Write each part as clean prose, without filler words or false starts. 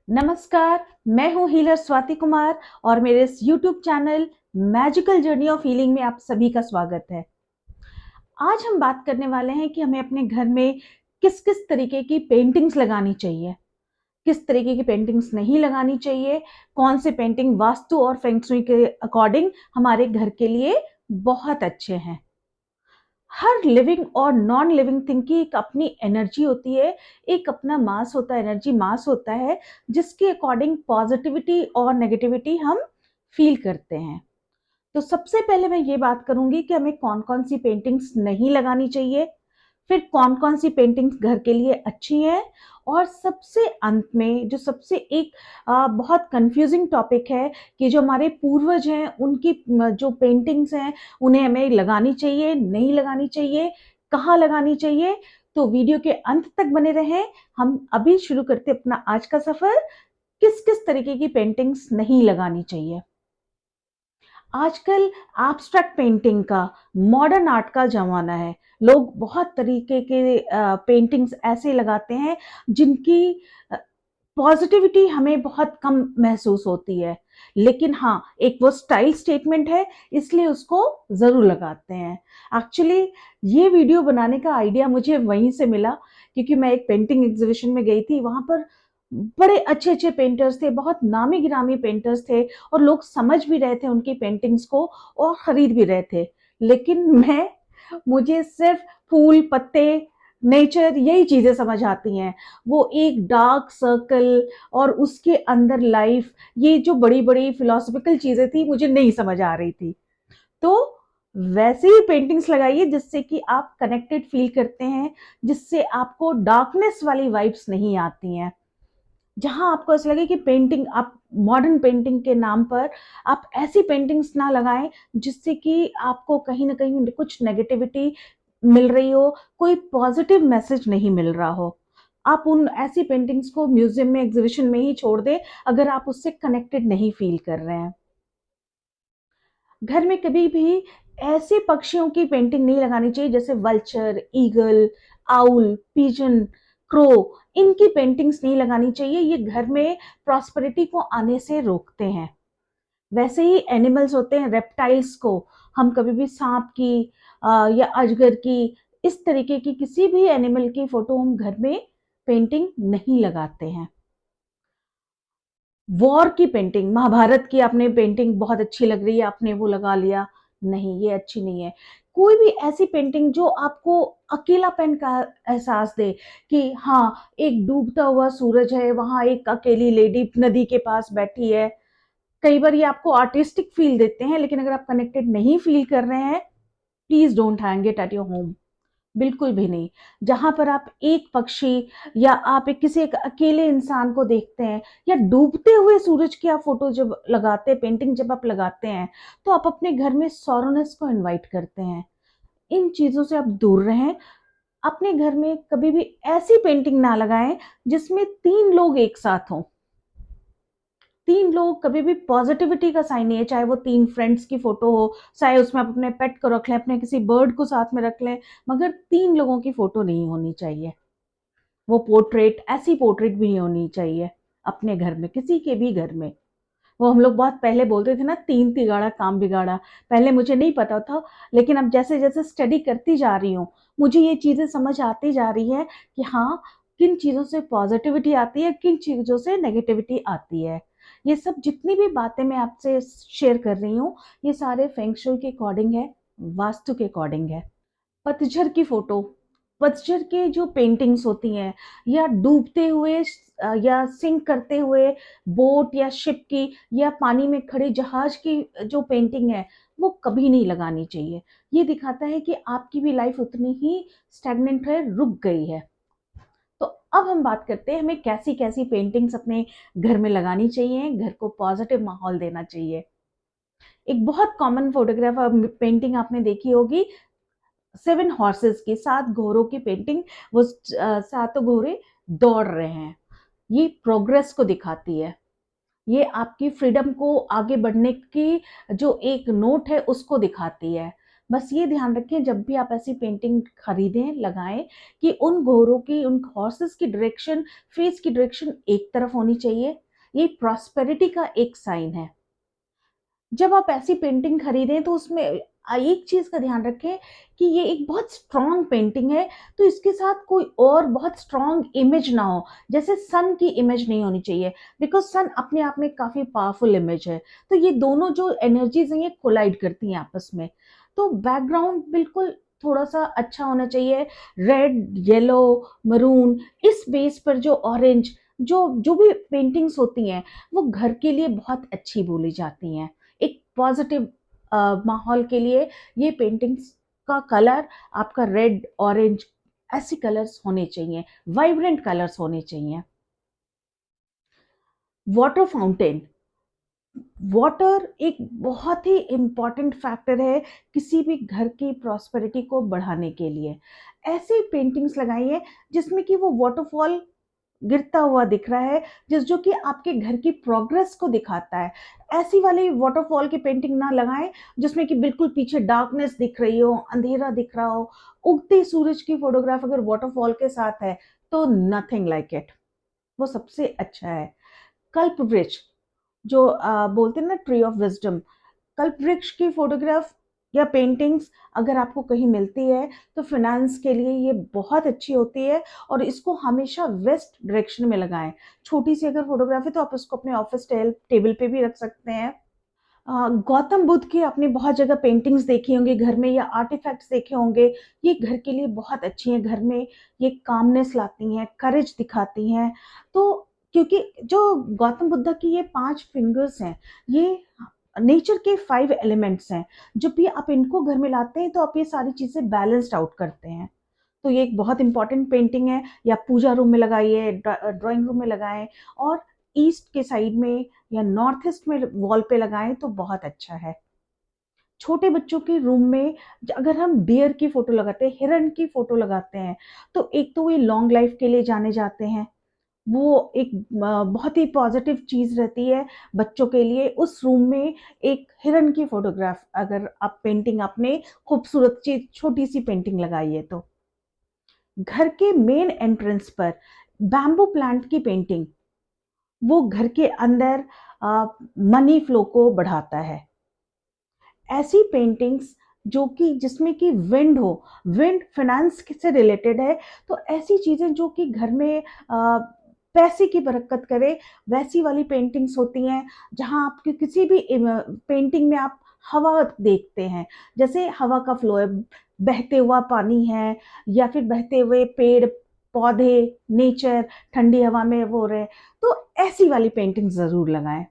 नमस्कार, मैं हूँ हीलर स्वाति कुमार और मेरे इस YouTube channel magical journey of healing में आप सभी का स्वागत है। आज हम बात करने वाले हैं कि हमें अपने घर में किस-किस तरीके की पेंटिंग्स लगानी चाहिए, किस तरीके की पेंटिंग्स नहीं लगानी चाहिए, कौन से पेंटिंग वास्तु और फेंग शुई के अकॉर्डिंग हमारे घर के लिए बहुत अच्छे हैं। हर लिविंग और नॉन लिविंग थिंग की एक अपनी एनर्जी होती है, एक अपना मास होता है, एनर्जी मास होता है, जिसके अकॉर्डिंग पॉजिटिविटी और नेगेटिविटी हम फील करते हैं। तो सबसे पहले मैं ये बात करूंगी कि हमें कौन-कौन सी पेंटिंग्स नहीं लगानी चाहिए, फिर कौन-कौन सी पेंटिंग्स घर के लिए अच्छी हैं और सबसे अंत में जो सबसे एक बहुत कंफ्यूजिंग टॉपिक है कि जो हमारे पूर्वज हैं उनकी जो पेंटिंग्स हैं उन्हें हमें लगानी चाहिए, नहीं लगानी चाहिए, कहाँ लगानी चाहिए। तो वीडियो के अंत तक बने रहें। हम अभी शुरू करते हैं अपना आज का सफर, किस-किस तरीके की पेंटिंग्स नहीं लगानी चाहिए। आजकल एब्स्ट्रैक्ट पेंटिंग का, मॉडर्न आर्ट का ज़माना है। लोग बहुत तरीके के पेंटिंग्स ऐसे लगाते हैं जिनकी अ, पॉज़िटिविटी हमें बहुत कम महसूस होती है। लेकिन हाँ, एक वो स्टाइल स्टेटमेंट है इसलिए उसको ज़रूर लगाते हैं। एक्चुअली ये वीडियो बनाने का आइडिया मुझे वहीं से मिला क्योंकि मैं एक पेंटिंग एग्ज़िबिशन में गई थी। वहाँ पर बड़े अच्छे-अच्छे पेंटर्स थे, बहुत नामी-गिरामी पेंटर्स थे और लोग समझ भी रहे थे उनकी पेंटिंग्स को और खरीद भी रहे थे। लेकिन मुझे सिर्फ़ फूल, पत्ते, नेचर यही चीज़ें समझ आती हैं। वो एक डार्क सर्कल और उसके अंदर लाइफ़, ये जो बड़ी-बड़ी फिलॉसॉफिकल चीज़ें थी मुझे नहीं समझ आ रही थी। तो वैसे ही पेंटिंग्स लगाइए जिससे कि आप कनेक्टेड फ़ील करते हैं, जिससे आपको डार्कनेस वाली वाइब्स नहीं आती हैं। जहाँ आपको ऐसा लगे कि पेंटिंग आप मॉडर्न पेंटिंग के नाम पर आप ऐसी पेंटिंग्स ना लगाएँ जिससे कि आपको कहीं न कहीं कुछ नेगेटिविटी मिल रही हो, कोई पॉज़िटिव मैसेज नहीं मिल रहा हो। आप उन ऐसी पेंटिंग्स को म्यूज़ियम में, एग्ज़िबिशन में ही छोड़ दें अगर आप उससे कनेक्टेड नहीं फ़ील कर रहे हैं। घर में कभी भी ऐसे पक्षियों की पेंटिंग नहीं लगानी चाहिए जैसे vulture, eagle, owl, pigeon, crow, इनकी पेंटिंग्स नहीं लगानी चाहिए। ये घर में प्रॉस्पेरिटी को आने से रोकते हैं। वैसे ही एनिमल्स होते हैं, रेप्टाइल्स को हम कभी भी सांप की या अजगर की, इस तरीके की किसी भी एनिमल की फोटो हम घर में पेंटिंग नहीं लगाते हैं। वॉर की पेंटिंग, महाभारत की आपने पेंटिंग बहुत अच्छी लग रही है, आपने वो लगा लिया, नहीं ये अच्छी नहीं है। कोई भी ऐसी पेंटिंग जो आपको अकेलापन का एहसास दे कि हाँ, एक डूबता हुआ सूरज है, वहाँ एक अकेली लेडी नदी के पास बैठी है। कई बार ये आपको आर्टिस्टिक फ़ील देते हैं, लेकिन अगर आप कनेक्टेड नहीं फ़ील कर रहे हैं, please don't hang it at your home. बिल्कुल भी नहीं। जहाँ पर आप एक पक्षी या आप एक किसी एक अकेले इंसान को देखते हैं या डूबते हुए सूरज की आप फ़ोटो जब लगाते हैं, पेंटिंग जब आप लगाते हैं, तो आप अपने घर में सॉरोनेस को इनवाइट करते हैं। इन चीज़ों से आप दूर रहें। अपने घर में कभी भी ऐसी पेंटिंग ना लगाएँ, जिसमें 3 लोग एक साथ हों। 3 लोग कभी भी पॉज़िटिविटी का साइन नहीं है, चाहे वो 3 फ्रेंड्स की फ़ोटो हो, चाहे उसमें आप अपने पेट को रख लें, अपने किसी बर्ड को साथ में रख लें, मगर 3 लोगों की फ़ोटो नहीं होनी चाहिए। वो पोर्ट्रेट ऐसी पोर्ट्रेट भी नहीं होनी चाहिए अपने घर में, किसी के भी घर में। वो हम लोग बहुत पहले बोलते थे ना, 3 तिगाड़ा काम बिगाड़ा। पहले मुझे नहीं पता था, लेकिन अब जैसे-जैसे स्टडी करती जा रही हूँ, मुझे ये चीज़ें समझ आती जा रही है कि हाँ, किन चीज़ों से पॉज़िटिविटी आती है, किन चीज़ों से नेगेटिविटी आती है। ये सब जितनी भी बातें मैं आपसे शेयर कर रही हूँ, ये सारे फेंग शुई के अकॉर्डिंग है, वास्तु के अकॉर्डिंग है। पतझड़ की फ़ोटो, पतझड़ के जो पेंटिंग्स होती हैं या डूबते हुए या सिंक करते हुए बोट या शिप की या पानी में खड़े जहाज की जो पेंटिंग है, वो कभी नहीं लगानी चाहिए। ये दिखाता है कि आपकी भी लाइफ़ उतनी ही स्टैग्नेंट है, रुक गई है। तो अब हम बात करते हैं हमें कैसी-कैसी पेंटिंग्स अपने घर में लगानी चाहिए, घर को पॉज़िटिव माहौल देना चाहिए। एक बहुत कॉमन फ़ोटोग्राफ पेंटिंग आपने देखी होगी, 7 हॉर्सेस की, 7 घोड़ों की पेंटिंग। वो सातों घोड़े दौड़ रहे हैं। ये प्रोग्रेस को दिखाती है। ये आपकी फ्रीडम को आगे बढ़ने की जो एक नोट है उसको दिखाती है। बस ये ध्यान रखें जब भी आप ऐसी पेंटिंग खरीदें, लगाएं, कि उन घोड़ों की, उन हॉर्सेस की डायरेक्शन, फेस की डायरेक्शन एक तरफ होनी चाहिए। ये प्रॉस्पेरिटी का एक साइन है। जब आप ऐसी पेंटिंग खरीदें तो उसमें एक चीज का ध्यान रखें कि ये एक बहुत स्ट्रांग पेंटिंग है, तो इसके साथ कोई और बहुत स्ट्रांग इमेज ना हो। जैसे सन की इमेज नहीं होनी चाहिए, बिकॉज सन अपने आप में काफी पावरफुल इमेज है। तो ये दोनों जो एनर्जीज हैं ये कोलाइड करती हैं आपस में। तो बैकग्राउंड बिल्कुल थोड़ा सा अच्छा होना चाहिए, रेड, येलो, मरून, इस बेस पर जो ऑरेंज, जो जो भी पेंटिंग्स होती हैं वो घर के लिए बहुत अच्छी बोली जाती हैं। एक पॉजिटिव माहौल के लिए ये पेंटिंग्स का कलर आपका रेड, ऑरेंज, ऐसी कलर्स होने चाहिए, वाइब्रेंट कलर्स होने चाहिए। वाटर फाउंटेन, वाटर एक बहुत ही इम्पॉर्टेंट फैक्टर है किसी भी घर की प्रॉस्पेरिटी को बढ़ाने के लिए। ऐसी पेंटिंग्स लगाइए जिसमें कि वो वाटरफॉल गिरता हुआ दिख रहा है, जो कि आपके घर की प्रोग्रेस को दिखाता है। ऐसी वाली वाटरफॉल की पेंटिंग ना लगाएं जिसमें कि बिल्कुल पीछे डार्कनेस दिख रही हो, अंधेरा दिख रहा हो। उगते सूरज की फोटोग्राफ अगर वाटरफॉल के साथ है तो नथिंग लाइक इट, वो सबसे अच्छा है। कल्प वृक्ष, जो बोलते हैं ना ट्री ऑफ विजडम, कल्प वृक्ष की फोटोग्राफ या पेंटिंग्स अगर आपको कहीं मिलती है तो फिनेंस के लिए ये बहुत अच्छी होती है। और इसको हमेशा वेस्ट डायरेक्शन में लगाएं। छोटी सी अगर फोटोग्राफ है तो आप उसको अपने ऑफिस टेबल पे भी रख सकते हैं। गौतम बुद्ध की आपने बहुत जगह पेंटिंग्स देखी होंगी घर में, या आर्टिफैक्ट्स देखे होंगे। ये घर के लिए बहुत अच्छी हैं, घर में ये कामनेस लाती हैं, करेज दिखाती हैं। तो क्योंकि जो गौतम बुद्ध की ये 5 फिंगर्स हैं, ये नेचर के 5 एलिमेंट्स हैं। जब भी आप इनको घर में लाते हैं तो आप ये सारी चीजें बैलेंस्ड आउट करते हैं। तो ये एक बहुत इंपॉर्टेंट पेंटिंग है, या पूजा रूम में लगाइए, ड्राइंग रूम में लगाएं, और ईस्ट के साइड में या नॉर्थ ईस्ट में वॉल पे लगाएं तो बहुत अच्छा है। छोटे बच्चों के रूम में अगर हम डियर की फोटो लगाते हैं, हिरण की फोटो लगाते हैं, तो एक तो ये लॉन्ग लाइफ के लिए जाने जाते हैं, वो एक बहुत ही पॉजिटिव चीज रहती है बच्चों के लिए। उस रूम में एक हिरण की फोटोग्राफ अगर आप पेंटिंग, अपने खूबसूरत चीज छोटी सी पेंटिंग लगाइए तो। घर के मेन एंट्रेंस पर बैम्बू प्लांट की पेंटिंग, वो घर के अंदर मनी फ्लो को बढ़ाता है। ऐसी पेंटिंग्स जो कि जिसमें कि विंड हो, विंड फाइनेंस से रिलेटेड है, तो ऐसी चीजें जो कि घर में पैसे की बरकत करे, वैसी वाली पेंटिंग्स होती हैं। जहां आपकी किसी भी पेंटिंग में आप हवा देखते हैं, जैसे हवा का फ्लो है, बहते हुआ पानी है, या फिर बहते हुए पेड़ पौधे, नेचर, ठंडी हवा में वो रहे, तो ऐसी वाली पेंटिंग जरूर लगाएं।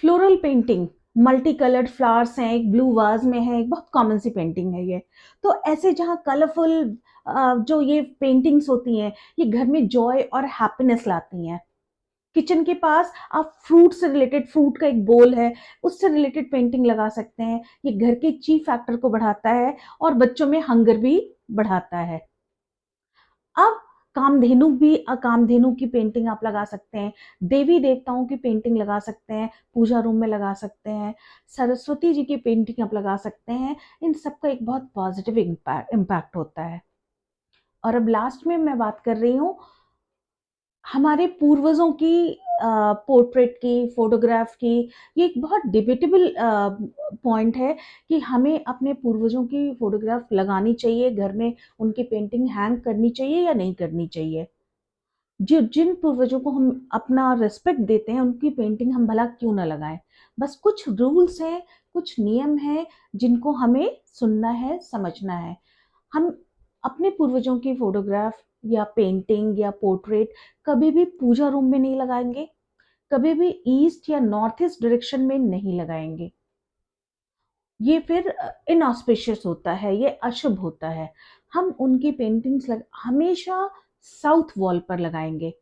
Floral painting, multi coloured flowers हैं, एक ब्लू वाज में है, एक बहुत कॉमन सी पेंटिंग है ये। तो ऐसे जहाँ कलरफुल जो ये पेंटिंग्स होती हैं, ये घर में जॉय और हैप्पीनेस लाती हैं। किचन के पास आप फ्रूट से रिलेटेड, फ्रूट का एक बोल है, उससे रिलेटेड पेंटिंग लगा सकते हैं। ये घर के ची फैक्टर को बढ़ाता है और बच्चों में हंगर भी बढ़ाता है। अब कामधेनु भी, कामधेनु की पेंटिंग आप लगा सकते हैं, देवी देवताओं की पेंटिंग लगा सकते हैं, पूजा रूम में लगा सकते हैं, सरस्वती जी की पेंटिंग आप लगा सकते हैं। इन सब का एक बहुत पॉजिटिव इम्पैक्ट होता है। और अब लास्ट में मैं बात कर रही हूँ हमारे पूर्वजों की पोर्ट्रेट की, फोटोग्राफ की। ये एक बहुत डिबेटेबल पॉइंट है कि हमें अपने पूर्वजों की फोटोग्राफ लगानी चाहिए घर में, उनकी पेंटिंग हैंग करनी चाहिए या नहीं करनी चाहिए। जो जिन पूर्वजों को हम अपना रिस्पेक्ट देते हैं उनकी पेंटिंग हम भला क्यों ना लगाएं। बस कुछ रूल्स हैं, कुछ नियम हैं जिनको हमें सुनना है, समझना है। हम अपने पूर्वजों की फोटोग्राफ या पेंटिंग या पोर्ट्रेट कभी भी पूजा रूम में नहीं लगाएंगे, कभी भी ईस्ट या नॉर्थ ईस्ट डायरेक्शन में नहीं लगाएंगे। ये फिर इनऑस्पिशियस होता है, ये अशुभ होता है। हम उनकी पेंटिंग्स हमेशा साउथ वॉल पर लगाएंगे।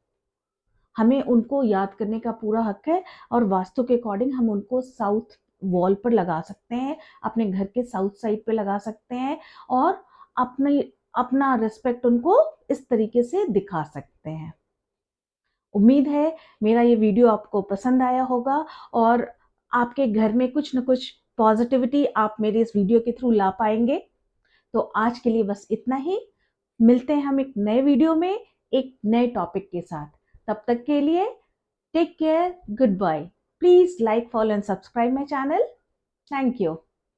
हमें उनको याद करने का पूरा हक है, और वास्तु के अकॉर्डिंग हम उनको साउथ वॉल पर लगा सकते हैं, अपने घर के साउथ साइड पे लगा सकते हैं, और अपने अपना रिस्पेक्ट उनको इस तरीके से दिखा सकते हैं। उम्मीद है मेरा ये वीडियो आपको पसंद आया होगा, और आपके घर में कुछ न कुछ पॉजिटिविटी आप मेरे इस वीडियो के थ्रू ला पाएंगे। तो आज के लिए बस इतना ही। मिलते हैं हम एक नए वीडियो में एक नए टॉपिक के साथ। तब तक के लिए take care, good bye. Please like, follow and subscribe my channel. Thank you.